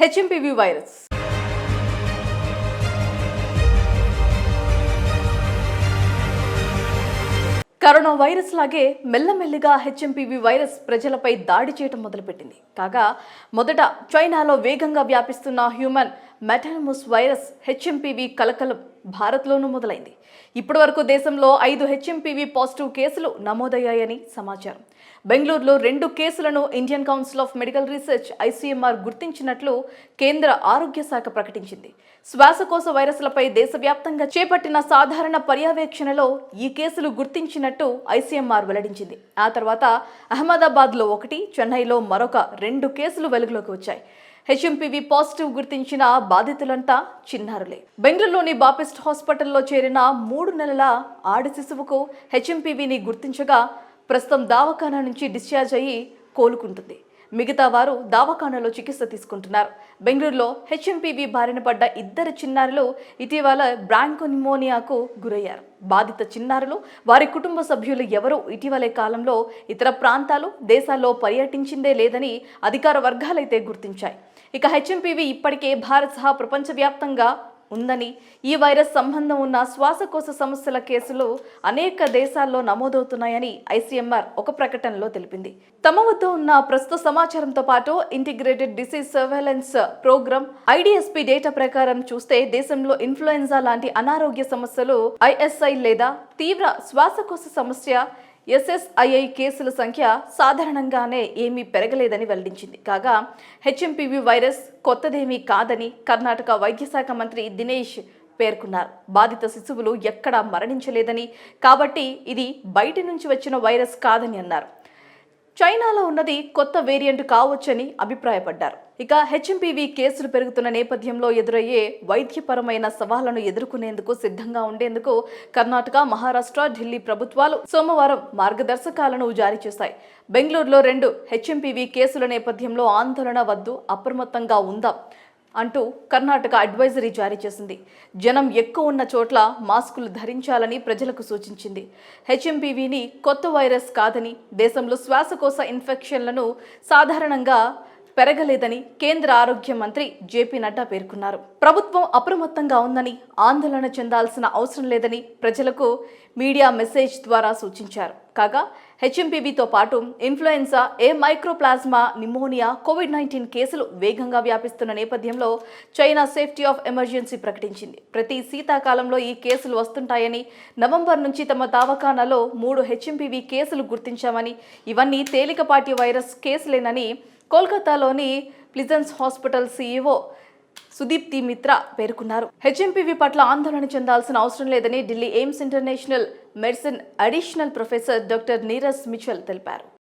HMPV virus. Corona virus లాగే మెల్లమెల్లిగా HMPV virus ప్రజలపై దాడి చేయడం మొదలుపెట్టింది. కాగా మొదట చైనాలో వేగంగా వ్యాపిస్తున్న హ్యూమన్ మెటల్మస్ వైరస్ హెచ్ఎంపీవీ కలకలం భారత్లోనూ మొదలైంది. ఇప్పటి వరకు దేశంలో 5 హెచ్ఎంపీవీ పాజిటివ్ కేసులు నమోదయ్యాయని సమాచారం. బెంగళూరులో 2 కేసులను Indian council of medical research ICMR గుర్తించినట్లు కేంద్ర ఆరోగ్య శాఖ ప్రకటించింది. శ్వాసకోశ వైరస్లపై దేశవ్యాప్తంగా చేపట్టిన సాధారణ పర్యవేక్షణలో ఈ కేసులు గుర్తించినట్టు ఐసీఎంఆర్ వెల్లడించింది. ఆ తర్వాత అహ్మదాబాద్లో 1, చెన్నైలో మరొక 2 కేసులు వెలుగులోకి వచ్చాయి. హెచ్ఎంపీవీ పాజిటివ్ గుర్తించిన బాధితులంతా చిన్నారులే. బెంగళూరులోని బాపిస్ట్ హాస్పిటల్లో చేరిన 3 నెలల ఆడ శిశువుకు హెచ్ఎంపీవీని గుర్తించగా ప్రస్తుతం దవాఖానా నుంచి డిశ్చార్జ్ అయ్యి కోలుకుంటుంది. మిగతా వారు దవాఖానాలో చికిత్స తీసుకుంటున్నారు. బెంగళూరులో హెచ్ఎంపీవీ బారిన పడ్డ 2 చిన్నారులు ఇటీవల బ్రాంకోనిమోనియాకు గురయ్యారు. బాధిత చిన్నారులు, వారి కుటుంబ సభ్యులు ఎవరూ ఇటీవలే కాలంలో ఇతర ప్రాంతాలు, దేశాల్లో పర్యటించిందే లేదని అధికార వర్గాలైతే గుర్తించాయి. ఇక హెచ్ఎంపీవీ ఇప్పటికే భారత్ సహా ప్రపంచవ్యాప్తంగా ఉందని, ఈ వైరస్ సంబంధం ఉన్న శ్వాసకోశ సమస్యల కేసులు అనేక దేశాల్లో నమోదవుతున్నాయని ఐసీఎంఆర్ ఒక ప్రకటనలో తెలిపింది. తమ వద్ద ఉన్న ప్రస్తుత సమాచారంతో పాటు integrated disease surveillance programme IDSP data ప్రకారం చూస్తే దేశంలో ఇన్ఫ్లుయెన్జా లాంటి అనారోగ్య సమస్యలు, ఐఎస్ఐ లేదా తీవ్ర శ్వాసకోశ సమస్య ఎస్ఎస్ఐఐ కేసుల సంఖ్య సాధారణంగానే ఏమీ పెరగలేదని వెల్లడించింది. కాగా హెచ్ఎంపీవీ వైరస్ కొత్తదేమీ కాదని కర్ణాటక వైద్య శాఖ మంత్రి దినేష్ పేర్కొన్నారు. బాధిత శిశువులు ఎక్కడా మరణించలేదని, కాబట్టి ఇది బయటి నుంచి వచ్చిన వైరస్ కాదని అన్నారు. చైనాలో ఉన్నది కొత్త వేరియంట్ కావచ్చని అభిప్రాయపడ్డారు. ఇక హెచ్ఎంపీవీ కేసులు పెరుగుతున్న నేపథ్యంలో ఎదురయ్యే వైద్యపరమైన సవాళ్లను ఎదుర్కొనేందుకు సిద్ధంగా ఉండేందుకు కర్ణాటక, మహారాష్ట్ర, ఢిల్లీ ప్రభుత్వాలు సోమవారం మార్గదర్శకాలను జారీ చేశాయి. బెంగళూరులో 2 హెచ్ఎంపీవీ కేసుల నేపథ్యంలో ఆందోళన వద్దు, అప్రమత్తంగా ఉందాం అంటూ కర్ణాటక అడ్వైజరీ జారీ చేసింది. జనం ఎక్కువ ఉన్న చోట్ల మాస్కులు ధరించాలని ప్రజలకు సూచించింది. హెచ్ఎంపీవీని కొత్త వైరస్ కాదని, దేశంలో శ్వాసకోశ ఇన్ఫెక్షన్లను సాధారణంగా పెరగలేదని కేంద్ర ఆరోగ్య మంత్రి జేపీ నడ్డా పేర్కొన్నారు. ప్రభుత్వం అప్రమత్తంగా ఉందని, ఆందోళన చెందాల్సిన అవసరం లేదని ప్రజలకు మీడియా మెసేజ్ ద్వారా సూచించారు. కాగా హెచ్ఎంపీవీతో పాటు ఇన్ఫ్లుయెన్జా, మైక్రోప్లాజ్మా నిమోనియా, కోవిడ్-19 కేసులు వేగంగా వ్యాపిస్తున్న నేపథ్యంలో చైనా సేఫ్టీ ఆఫ్ ఎమర్జెన్సీ ప్రకటించింది. ప్రతి శీతాకాలంలో ఈ కేసులు వస్తుంటాయని, నవంబర్ నుంచి తమ దవాఖానాలో 3 హెచ్ఎంపీవీ కేసులు గుర్తించామని, ఇవన్నీ తేలికపాటి వైరస్ కేసులేనని కోల్కతాలోని ప్లిజన్స్ హాస్పిటల్ సీఈఓ సుదీప్తి మిత్రా పేర్కొన్నారు. హెచ్ఎంపీవీ పట్ల ఆందోళన చెందాల్సిన అవసరం లేదని Delhi AIIMS international medicine additional professor doctor Neeraj మిచెల్ తెలిపారు.